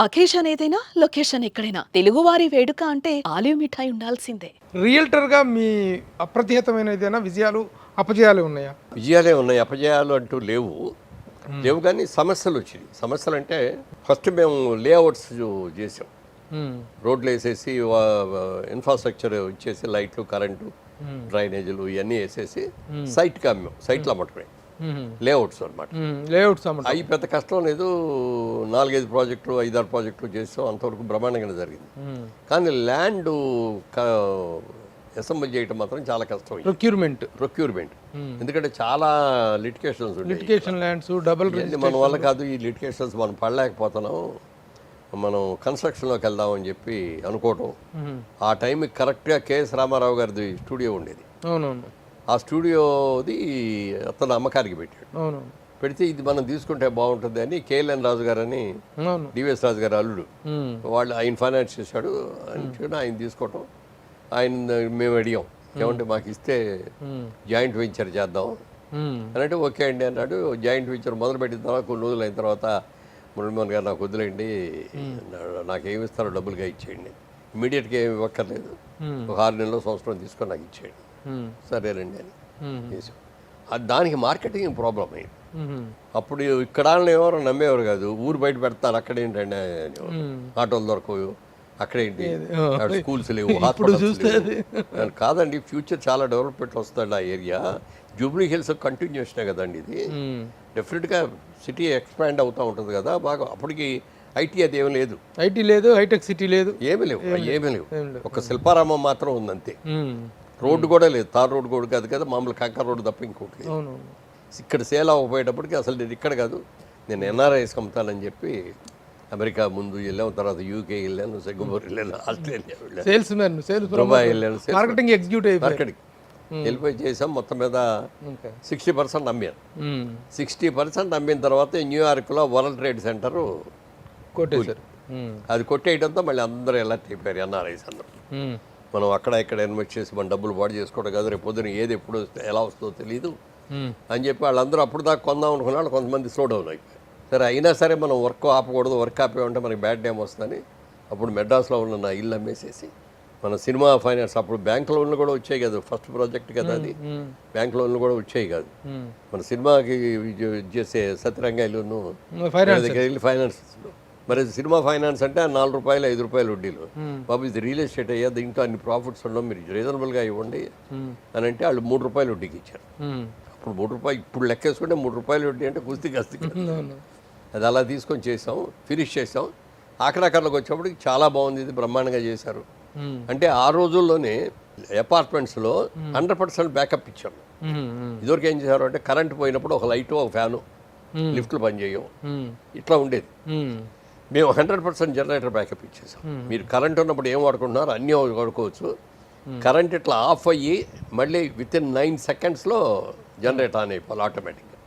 Occasion ఏదైనా location ఎక్కడైనా తెలుగువారి వేడుక అంటే ఆలివ్ మిఠాయి ఉండాల్సిందే. రియల్టర్గా మీ అప్రతిహతమైన ఏదైనా విజయాలు అపజయాలు ఉన్నాయా? విజయాలే ఉన్నాయి, అపజయాలు అంటూ లేవు. లేవు కానీ సమస్యలు వచ్చినాయి. సమస్యలు అంటే ఫస్ట్ మేము లేఅవుట్స్ చేసాం. రోడ్లు వేసేసి ఇన్ఫ్రాస్ట్రక్చర్ ఇచ్చేసి లైట్లు, కరెంటు, డ్రైనేజీలు ఇవన్నీ వేసేసి సైట్కి అమ్మాం. సైట్లు అమ్మటమే, లేఅవుట్స్ అనమాట. లేఅవుట్స్ అవి పెద్ద కష్టం లేదు. 4-5 ప్రాజెక్టులు, 5-6 ప్రాజెక్టులు చేసాం. అంతవరకు బ్రహ్మాండంగానే జరిగింది. కానీ ల్యాండ్ అసెంబ్లీ చేయటం మాత్రం చాలా కష్టం. ప్రొక్యూర్మెంట్ ఎందుకంటే చాలా లిటిగేషన్ ల్యాండ్స్ డబుల్ మన వల్ల కాదు. ఈ లిటిగేషన్స్ మనం పడలేకపోతున్నాం, మనం కన్స్ట్రక్షన్లోకి వెళ్దామని చెప్పి అనుకోవటం. ఆ టైంకి కరెక్ట్గా కేఎస్ రామారావు గారిది స్టూడియో ఉండేది. అవునవును. ఆ స్టూడియోది అతను అమ్మకానికి పెట్టాడు. పెడితే ఇది మనం తీసుకుంటే బాగుంటుంది అని కేఎల్ఎన్ రాజు గారని డివిఎస్ రాజు గారు అల్లుడు, వాళ్ళు ఆయన ఫైనాన్స్ చేశాడు. ఆయన తీసుకోవటం, ఆయన మేము అడిగాం, ఏమంటే మాకు ఇస్తే జాయింట్ వెంచర్ చేద్దాం అని అంటే ఓకే అండి అన్నాడు. జాయింట్ వెంచర్ మొదలుపెట్టిన తర్వాత కొన్ని రోజులు అయిన తర్వాత మురళీమోహన్ గారు నాకు వదిలేండి, నాకేమి ఇస్తారో డబ్బులుగా ఇచ్చేయండి, ఇమీడియట్గా ఏమి ఇవ్వక్కర్లేదు, ఒక 6 నెలలు సంవత్సరం తీసుకొని నాకు ఇచ్చేయండి. సరేనండి అని చేసాం. దానికి మార్కెటింగ్ ప్రాబ్లం అయింది. అప్పుడు ఇక్కడ ఎవరు నమ్మేవారు కాదు. ఊరు బయట పెడతారు, అక్కడేంటండి ఆటోలు దొరకవు, అక్కడేంటి స్కూల్స్ లేవు, హాస్పిటల్స్ లేవు. కాదండి, ఫ్యూచర్ చాలా డెవలప్మెంట్ వస్తుంది ఆ ఏరియా. జూబ్లీ హిల్స్ కంటిన్యూషనే కదండి ఇది. డెఫినెట్గా సిటీ ఎక్స్పాండ్ అవుతూ ఉంటుంది కదా బాగా. అప్పటికి ఐటీ అది ఏమీ లేదు, హైటెక్ సిటీ లేదు, ఏమీ లేవు. ఒక శిల్పారామం మాత్రం ఉంది అంతే. రోడ్డు కూడా లేదు, తార్ రోడ్డు కూడా కాదు కదా, మామూలు కంకర రోడ్డు తప్ప ఇంకోటి లేదు. ఇక్కడ సేల్ అవ్వకపోయేటప్పటికి అసలు నేను ఇక్కడ కాదు, నేను ఎన్ఆర్ఐస్ అమ్ముతానని చెప్పి అమెరికా ముందు వెళ్ళాము, తర్వాత యూకే వెళ్ళాను, సింగపూర్ వెళ్ళాను, ఆస్ట్రేలియా వెళ్ళాను, దుబాయ్ వెళ్ళాను, మార్కెటింగ్ వెళ్ళిపోయి చేసాం. మొత్తం మీద 60% అమ్మాను. 60% అమ్మిన తర్వాత న్యూయార్క్లో వరల్డ్ ట్రేడ్ సెంటర్ కొట్టేశారు. అది కొట్టేయడంతో మళ్ళీ అందరూ ఎలా అయిపోయారు, ఎన్ఆర్ఐస్ అందరూ. మనం అక్కడ ఇక్కడ ఇన్వెస్ట్ చేసి మన డబ్బులు పాడు చేసుకోవడం కాదు, రేపు పొద్దున ఏది ఎప్పుడు వస్తే ఎలా వస్తుందో తెలియదు అని చెప్పి వాళ్ళందరూ అప్పుడు దాకా కొందాం అనుకున్నాడు. కొంతమంది స్లో డౌన్ అయిపోయారు. సరే అయినా సరే మనం వర్క్ ఆపకూడదు, వర్క్ ఆపేమంటే మనకి బ్యాడ్ టైం వస్తుందని అప్పుడు మెడ్రాస్లో ఉన్న నా ఇల్లు అమ్మేసేసి మన సినిమా ఫైనాన్స్, అప్పుడు బ్యాంక్ లోన్లు కూడా వచ్చాయి కదా, ఫస్ట్ ప్రాజెక్ట్ కదా అది, బ్యాంక్ లోన్లు కూడా వచ్చాయి కాదు. మన సినిమాకి చేసే సత్యరంగ ఇల్లును దగ్గర వెళ్ళి ఫైనాన్స్, మరి సినిమా ఫైనాన్స్ అంటే 4 రూపాయలు 5 రూపాయలు వడ్డీలు. బాబు ఇది రియల్ ఎస్టేట్ అయ్యా, దీంట్లో అన్ని ప్రాఫిట్స్ ఉండవు, మీరు రీజనబుల్గా ఇవ్వండి అని అంటే వాళ్ళు 3 రూపాయలు వడ్డీకి ఇచ్చారు. అప్పుడు 3 రూపాయలు, ఇప్పుడు లెక్కేసుకుంటే 3 రూపాయలు వడ్డీ అంటే కుస్తీ కస్తీ. అది అలా తీసుకొని చేసాం, ఫినిష్ చేసాం. ఆఖరాఖర్లోకి వచ్చేప్పటికి చాలా బాగుంది, ఇది బ్రహ్మాండంగా చేశారు. అంటే ఆ రోజుల్లోనే అపార్ట్మెంట్స్లో 100% బ్యాకప్ ఇచ్చాము. ఇదివరకు ఏం చేశారు అంటే కరెంట్ పోయినప్పుడు ఒక లైటు, ఒక ఫ్యాను, లిఫ్ట్లు పనిచేయవు, ఇట్లా ఉండేది. మేము 100% జనరేటర్ బ్యాకప్ ఇచ్చేసాం. మీరు కరెంట్ ఉన్నప్పుడు ఏం వాడుకుంటున్నారు అన్నీ వాడుకోవచ్చు. కరెంట్ ఇట్లా ఆఫ్ అయ్యి మళ్ళీ వితిన్ 9 సెకండ్స్లో జనరేటర్ ఆన్ అయిపోవాలి ఆటోమేటిక్గా.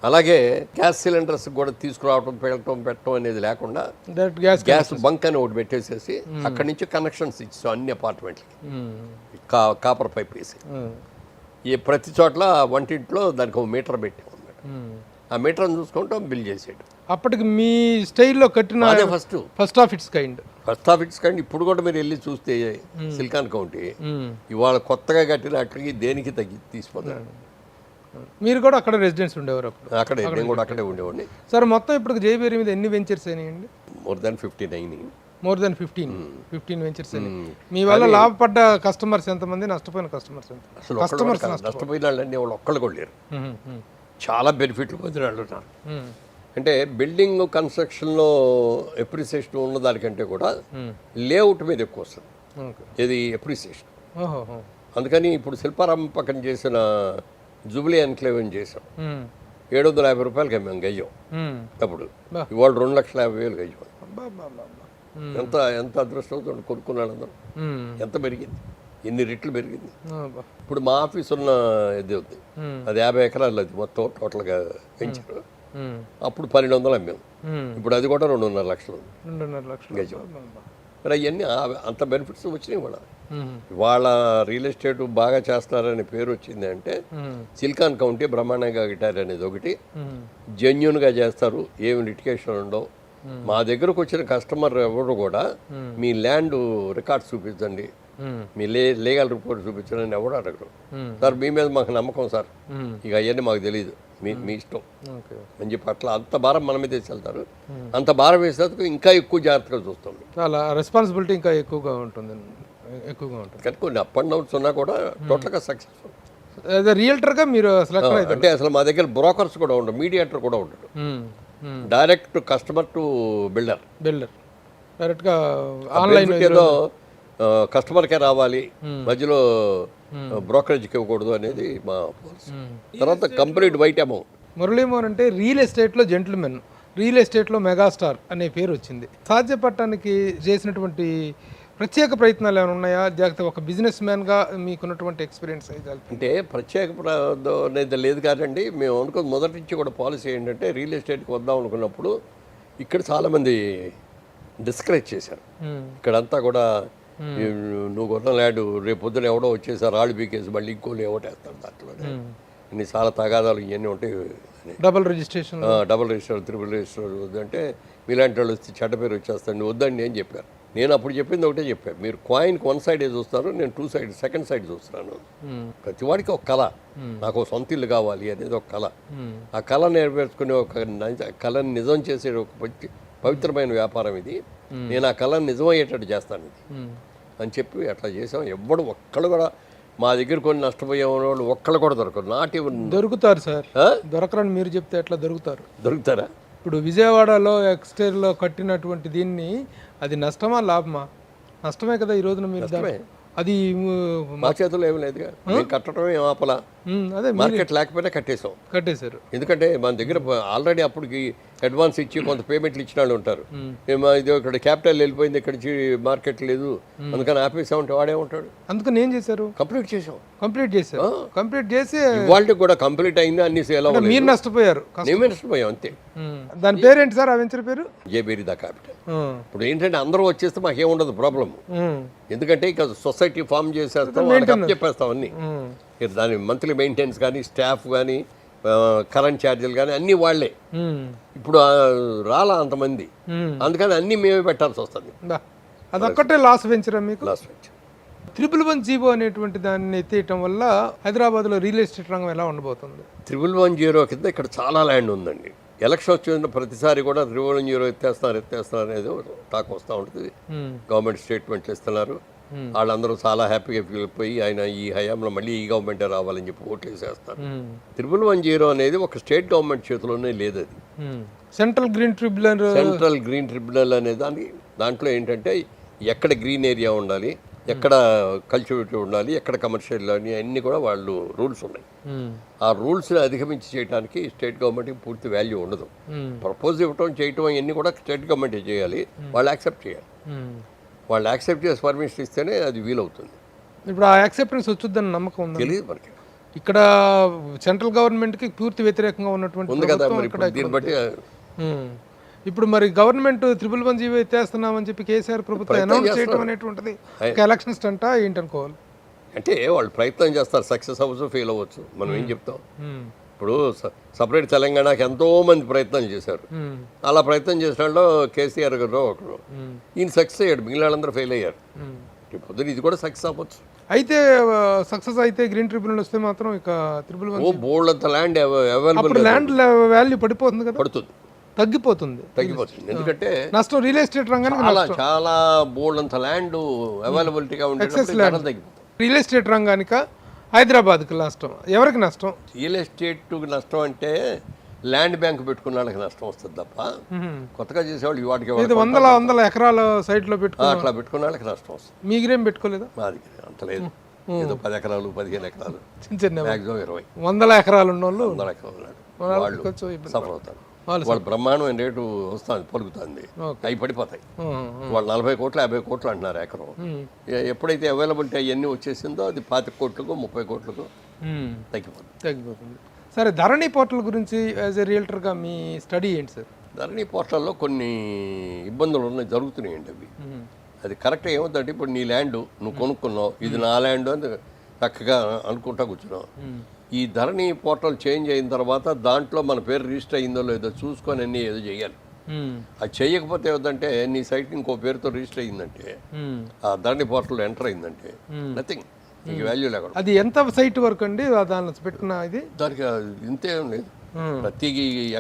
అలాగే గ్యాస్ సిలిండర్స్ కూడా తీసుకురావటం, పెట్టడం అనేది లేకుండా గ్యాస్ బంక్ అని ఒకటి పెట్టేసేసి అక్కడి నుంచి కనెక్షన్స్ ఇచ్చాం అన్ని అపార్ట్మెంట్లకి, కాపర్ పైప్ వేసి. ఈ ప్రతి చోట్ల వంటింట్లో దానికి ఒక మీటర్ పెట్టాం అన్నమాట. ఆ మీటర్ని చూసుకుంటాం, బిల్ చేసేయడం. అప్పటికి మీ స్టైల్లో కట్టిన ఫస్ట్ ఆఫ్ ఇట్స్ కైండ్. ఇప్పుడు కూడా మీరు వెళ్ళి చూస్తే సిలికాన్ కౌంటీ ఇవాళ కొత్తగా కట్టిన అక్కడికి దేనికి తీసిపోతారు. మీరు కూడా అక్కడ రెసిడెన్స్ ఉండేవారు అప్పుడు? అక్కడే, నేను కూడా అక్కడే ఉండేవాడిని. సార్ మొత్తం ఇప్పుడు జేబీఆర్ మీద ఎన్ని వెంచర్స్ అయినాయండి? మోర్ దాన్ 15 వెంచర్స్ అయినాయి. మీ వల్ల లాభపడ్డ కస్టమర్స్ ఎంతమంది, నష్టపోయిన కస్టమర్స్ ఎంత? నష్టపోయిన వాళ్ళని వాళ్ళు ఒక్కళ్ళు కూడా లేరు. చాలా బెనిఫిట్లు పొందిన వాళ్ళు ఉన్నారు. అంటే బిల్డింగ్ కన్స్ట్రక్షన్లో ఎప్రిసియేషన్ ఉన్న దానికంటే కూడా లేఅవుట్ మీద ఎక్కువ వస్తుంది, ఇది ఎప్రిసియేషన్. అందుకని ఇప్పుడు శిల్పారామం పక్కన చేసిన జూబ్లీ ఎన్క్లేవ్ అని చేసాం, 750 రూపాయలకి అమ్మాం గయ్యం. అప్పుడు ఇవాళ 2,50,000 గయ్యం. ఎంత అదృష్టంతో కొనుక్కున్నాడు అందరూ. ఎంత పెరిగింది, ఎన్ని రెట్లు పెరిగింది. ఇప్పుడు మా ఆఫీస్ ఉన్న ఇది ఉంది, అది 50 ఎకరాలు, అది మొత్తం టోటల్గా పెంచారు. అప్పుడు 1,200 అమ్మాం, ఇప్పుడు అది కూడా 2.5 లక్షలు గజం. మరి అవన్నీ అంత బెనిఫిట్స్ వచ్చినాయి కూడా. వాళ్ళ రియల్ ఎస్టేట్ బాగా చేస్తున్నారనే పేరు వచ్చింది అంటే సిలికాన్ కౌంటీ బ్రహ్మాండంగా కట్టారు అనేది ఒకటి. జెన్యున్గా చేస్తారు, ఏమి లిటిగేషన్ ఉండవు, మా దగ్గరకు వచ్చిన కస్టమర్ ఎవరు కూడా మీ ల్యాండ్ రికార్డ్స్ చూపించండి, మీ లీగల్ రిపోర్ట్ చూపించండి ఎవరు అడగరు. సార్ మీ మీద మాకు నమ్మకం సార్, ఇక అవన్నీ మాకు తెలియదు, మీ ఇష్టం అని చెప్పి అట్లా అంత భారం మన మీద వేసి వెళ్తారు. అంత భారం వేసేందుకు ఇంకా ఎక్కువ జాగ్రత్తగా చూస్తాం. చాలా రెస్పాన్సిబిలిటీ ఇంకా ఎక్కువగా ఉంటుంది కానీ కొన్ని అప్ అండ్ డౌన్స్ ఉన్నా కూడా టోటల్గా సక్సెస్ఫుల్. అదే రియల్టర్గా మీరు అసలు అంటే అసలు మా దగ్గర బ్రోకర్స్ కూడా ఉండరు, మీడియేటర్ కూడా ఉండడు. డైరెక్ట్ కస్టమర్ టు బిల్డర్ డైరెక్ట్గా ఆన్లైన్ ఏదో కస్టమర్కే రావాలి, మధ్యలో బ్రోకరేజ్కి ఇవ్వకూడదు అనేది మా పాలసీ. తర్వాత కంప్లీట్ వైట్ అమౌంట్. మురళీమోహన్ అంటే రియల్ ఎస్టేట్లో జెంటిల్మెన్, రియల్ ఎస్టేట్లో మెగాస్టార్ అనే పేరు వచ్చింది. సాధ్యపడటానికి చేసినటువంటి ప్రత్యేక ప్రయత్నాలు ఏమైనా ఉన్నాయా? జాగ్రత్త ఒక బిజినెస్ మ్యాన్గా మీకున్నటువంటి ఎక్స్పీరియన్స్ అయితే అంటే ప్రత్యేక అనేది లేదు కాదండి. మేము అనుకున్న మొదటి నుంచి కూడా పాలసీ ఏంటంటే రియల్ ఎస్టేట్కి వద్దాం అనుకున్నప్పుడు ఇక్కడ చాలామంది డిస్కరేజ్ చేశారు. ఇక్కడంతా కూడా నువ్వు కొన్న ల్యాండ్ రేపు పొద్దున ఎవడో వచ్చేసారు రాళ్ళు బీకేసి మళ్ళీ ఇంకోళ్ళు ఎవటేస్తాడు దాంట్లో, ఇన్ని చాలా తగాదాలు ఇవన్నీ ఉంటాయి. డబుల్ రిజిస్ట్రేషన్ త్రిబుల్ రిజిస్టర్ వద్దంటే మీలాంటి వాళ్ళు వస్తే చెడ్డ పేరు వచ్చేస్తాను వద్దండి అని చెప్పారు. నేను అప్పుడు చెప్పింది ఒకటే చెప్పాను, మీరు కాయిన్కి వన్ సైడే చూస్తారు, నేను టూ సైడ్ సెకండ్ సైడ్ చూస్తున్నాను. ప్రతి వాడికి ఒక కళ, నాకు సొంత ఇల్లు కావాలి అనేది ఒక కళ. ఆ కళ నెరవేర్చుకునే ఒక కళని నిజం చేసే ఒక పవిత్రమైన వ్యాపారం ఇది. నేను ఆ కళని నిజమయ్యేటట్టు చేస్తాను ఇది అని చెప్పి అట్లా చేసాం. ఎవ్వడు ఒక్కళ్ళు కూడా మా దగ్గర కొన్ని నష్టపోయే వాళ్ళు ఒక్కళ్ళు కూడా దొరకరు. దొరుకుతారు సార్, దొరకరని మీరు చెప్తే ఎట్లా దొరుకుతారా? ఇప్పుడు విజయవాడలో ఎక్స్టైర్లో కట్టినటువంటి దీన్ని అది నష్టమా లాభమా? నష్టమే కదా ఈ రోజున మీరు అది మా చేతుల్లో ఏమి లేదు, కట్టడమే ఆపలా. అదే మార్కెట్ లేకపోయినా కట్టేశారు. ఎందుకంటే మన దగ్గర ఆల్రెడీ అప్పటికి అడ్వాన్స్ ఇచ్చి కొంత పేమెంట్లు ఇచ్చిన వాళ్ళు ఉంటారు. ఇది ఇక్కడ క్యాపిటల్ వెళ్ళిపోయింది, ఇక్కడ నుంచి మార్కెట్ లేదు, అందుకని ఆపేసామంటే వాడే ఉంటాడు. అందుకని ఏం చేశారు? కంప్లీట్ చేసాం. కంప్లీట్ చేసి వాళ్ళకి కూడా కంప్లీట్ అయింది, అన్ని సేల్ అవ్వలేదు. మీరు నష్టపోయారు, మేమే నష్టపోయాం అంతే. దాని పేరేంటి సార్? ఆ వెంచర్ పేరు జేబేరి ద క్యాపిటల్. ఇప్పుడు ఏంటంటే అందరూ వచ్చేస్తే మాకేముండదు ప్రాబ్లం, ఎందుకంటే ఇక సొసైటీ ఫామ్ చేసేస్తాం, చెప్పేస్తాం అన్ని. దాని మంత్లీ మెయింటెనెన్స్ కానీ స్టాఫ్ కానీ కరెంట్ ఛార్జీలు కానీ అన్నీ వాళ్లే. ఇప్పుడు రాలా అంతమంది, అందుకని అన్నీ మేమే పెట్టాల్సి వస్తుంది. అదొక్కటే లాస్ వెంచరా మీకు? Loss venture. 111 అనేటువంటి దాన్ని ఎత్తేయటం వల్ల హైదరాబాద్లో రియల్ ఎస్టేట్ రంగం ఎలా ఉండబోతుంది? 110 కింద ఇక్కడ చాలా ల్యాండ్ ఉందండి. ఎలక్షన్ వచ్చిన ప్రతిసారి కూడా 110 ఎత్తేస్తున్నారు అనేది టాక్ వస్తూ ఉంటుంది. గవర్నమెంట్ స్టేట్మెంట్లు ఇస్తున్నారు. వాళ్ళందరూ చాలా హ్యాపీగా ఫీల్ అయిపోయి ఆయన ఈ హయాంలో మళ్ళీ ఈ గవర్నమెంటే రావాలని చెప్పి ఓట్లు వేసేస్తారు. 110 అనేది ఒక స్టేట్ గవర్నమెంట్ చేతిలోనే లేదు. అది సెంట్రల్ గ్రీన్ ట్రిబ్యునల్ అనే దాంట్లో ఏంటంటే ఎక్కడ గ్రీన్ ఏరియా ఉండాలి, ఎక్కడ కల్టివేటివ్ ఉండాలి, ఎక్కడ కమర్షియల్ అని అన్నీ కూడా వాళ్ళు రూల్స్ ఉన్నాయి. ఆ రూల్స్ని అధిగమించి చేయడానికి స్టేట్ గవర్నమెంట్కి పూర్తి వాల్యూ ఉండదు. ప్రపోజ్ ఇవ్వటం చేయటం ఇవన్నీ కూడా స్టేట్ గవర్నమెంటే చేయాలి, వాళ్ళు యాక్సెప్ట్ చేయాలి. వాళ్ళు యాక్సెప్ట్ చేసి పర్మిషన్ ఇస్తేనే అది వీలవుతుంది. ఇప్పుడు ఆ యాక్సెప్టెన్స్ వచ్చుద్దని నమ్మకం ఉంది? తెలియదు మనకి. ఇక్కడ సెంట్రల్ గవర్నమెంట్కి పూర్తి వ్యతిరేకంగా ఉన్నటువంటి ఉంది కదా, దీన్ని బట్టి ఇప్పుడు మరి గవర్నమెంట్ 111 ఎత్తేస్తున్నామని చెప్పి కేసీఆర్ ప్రభుత్వం అనౌన్స్ చేయడం అనేటువంటిది ఒక ఎలక్షన్ స్టంట్ ఏంటనుకోవాలి? అంటే వాళ్ళు ప్రయత్నం చేస్తారు, సక్సెస్ అవ్వచ్చు, ఫెయిల్ అవ్వచ్చు, మనం ఏం చెప్తాం. ఇప్పుడు సపరేట్ తెలంగాణకి ఎంతో మంది ప్రయత్నం చేశారు. అలా ప్రయత్నం చేసిన వాళ్ళు కేసీఆర్ గారు ఒకరు, ఈయన సక్సెస్ అయ్యాడు, మిగిలిన వాళ్ళందరూ ఫెయిల్ అయ్యారు. పొద్దున ఇది కూడా సక్సెస్ అవ్వచ్చు. అయితే సక్సెస్ అయితే గ్రీన్ ట్రిబ్యునల్ వస్తే మాత్రం ఇక 111 బోల్డ్ అంత ల్యాండ్ అవైలబుల్, ల్యాండ్ వాల్యూ పడిపోతుంది కదా, పడుతుంది, తగ్గిపోతుంది. ఎందుకంటే నష్టం రియల్ ఎస్టేట్ రంగానికి చాలా బోల్డ్ అంత ల్యాండ్ అవైలబిలిటీగా ఉంటుంది. రియల్ ఎస్టేట్ రంగానికి హైదరాబాద్కి నష్టం, ఎవరికి నష్టం? రియల్ ఎస్టేట్ నష్టం అంటే ల్యాండ్ బ్యాంక్ పెట్టుకున్న వాళ్ళకి నష్టం వస్తుంది తప్ప కొత్తగా చేసేవాళ్ళు వాటికి వందల ఎకరాల సైట్లో అట్లా పెట్టుకున్న వాళ్ళకి నష్టం వస్తుంది. మీరేం పెట్టుకోలేదా? మాది అంత లేదు, ఏదో 10 ఎకరాలు 15 ఎకరాలు, చిన్న మ్యాక్సిమం 20 100 ఎకరాలు ఉన్న వాళ్ళు 100 ఎకరాలు వాళ్ళు సఫర్ అవుతారు. వాళ్ళు బ్రహ్మాండమైన రేటు వస్తుంది, పలుకుతుంది, అవి పడిపోతాయి. వాళ్ళు 40 కోట్లు 50 కోట్లు అంటున్నారు ఎకరం. ఎప్పుడైతే అవైలబిలిటీ అవన్నీ వచ్చేసిందో అది 25 కోట్లకు 30 కోట్లకు తగ్గిపోతుంది. సరే, ధరణి పోర్టల్ గురించి యాజ్ ఎ రియల్టర్గా మీ స్టడీ ఏంటి సార్? ధరణి పోర్టల్లో కొన్ని ఇబ్బందులు ఉన్నాయి, జరుగుతున్నాయండి అవి. అది కరెక్ట్గా ఏమవుతుందంటే ఇప్పుడు నీ ల్యాండ్ నువ్వు కొనుక్కున్నావు, ఇది నా ల్యాండ్ అని చక్కగా అనుకుంటా కూర్చున్నావు. ఈ ధరణి పోర్టల్ చేంజ్ అయిన తర్వాత దాంట్లో మన పేరు రిజిస్టర్ అయిందో లేదో చూసుకొని అన్నీ ఏదో చేయాలి. అది చేయకపోతే ఏమిటంటే నీ సైట్కి ఇంకో పేరుతో రిజిస్టర్ అయ్యిందంటే ఆ ధరణి పోర్టల్లో ఎంటర్ అయిందంటే నథింగ్, నీకు వాల్యూ లేకుండా. అది ఎంత సైట్ వరకు అండి దానిలో పెట్టిన ఇది? దానికి ఇంతేం లేదు, ప్రతి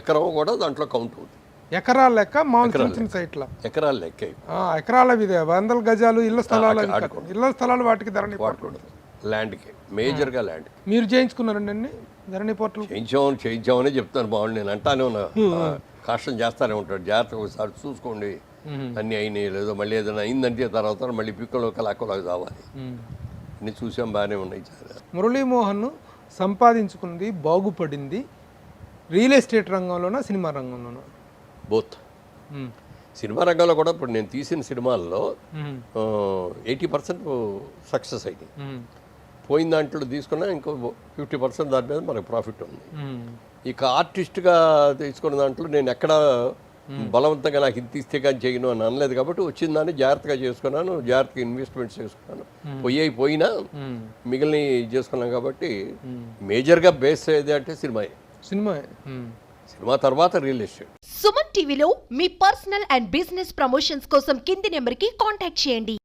ఎకరం కూడా దాంట్లో కౌంట్ అవుతుంది. ఎకరాల లెక్క మామూలు చిన్న సైట్ల ఎకరాల లెక్క ఎకరాల విదే 100 గజాలు ఇళ్ల స్థలాలు ఇళ్ల స్థలాలు వాటికి ధరణి వాడకూడదు. ల్యాండ్కి మేజర్గా ల్యాండ్. మీరు చేయించుకున్నారండి అన్ని ధరణి పోర్టల్? చేయించామని చెప్తాను బాగుంది, నేను అంటానే ఉన్నా, కాష్టం చేస్తానే ఉంటాడు. జాగ్రత్తగా ఒకసారి చూసుకోండి అన్నీ అయినాయి లేదో, మళ్ళీ ఏదైనా అయిందంటే తర్వాత మళ్ళీ పిక్కలో కలాకోలాగా కావాలి. అన్నీ చూసాం, బాగానే ఉన్నాయి. మురళీమోహన్ సంపాదించుకుంది బాగుపడింది రియల్ ఎస్టేట్ రంగంలోనా సినిమా రంగంలోనా? బోత్. సినిమా రంగంలో కూడా ఇప్పుడు నేను తీసిన సినిమాల్లో 80% సక్సెస్ అయింది. పోయిన దాంట్లో తీసుకున్నా ఇంకో 50% దాని మీద మనకు ప్రాఫిట్ ఉంది. ఇక ఆర్టిస్ట్గా తీసుకున్న దాంట్లో నేను ఎక్కడ బలవంతంగా నాకు ఇది తీస్తే కానీ చేయను అని అనలేదు కాబట్టి వచ్చిన దాన్ని జాగ్రత్తగా చేసుకున్నాను, జాగ్రత్తగా ఇన్వెస్ట్మెంట్స్ చేసుకున్నాను. పోయినా మిగిలిన చేసుకున్నాం కాబట్టి మేజర్గా బేస్ ఏది అంటే సినిమా తర్వాత రియల్ ఎస్టేట్. సుమన్ టీవీలో మీ పర్సనల్ అండ్ బిజినెస్ ప్రమోషన్స్ కోసం కింది నెంబర్కి కాంటాక్ట్ చేయండి.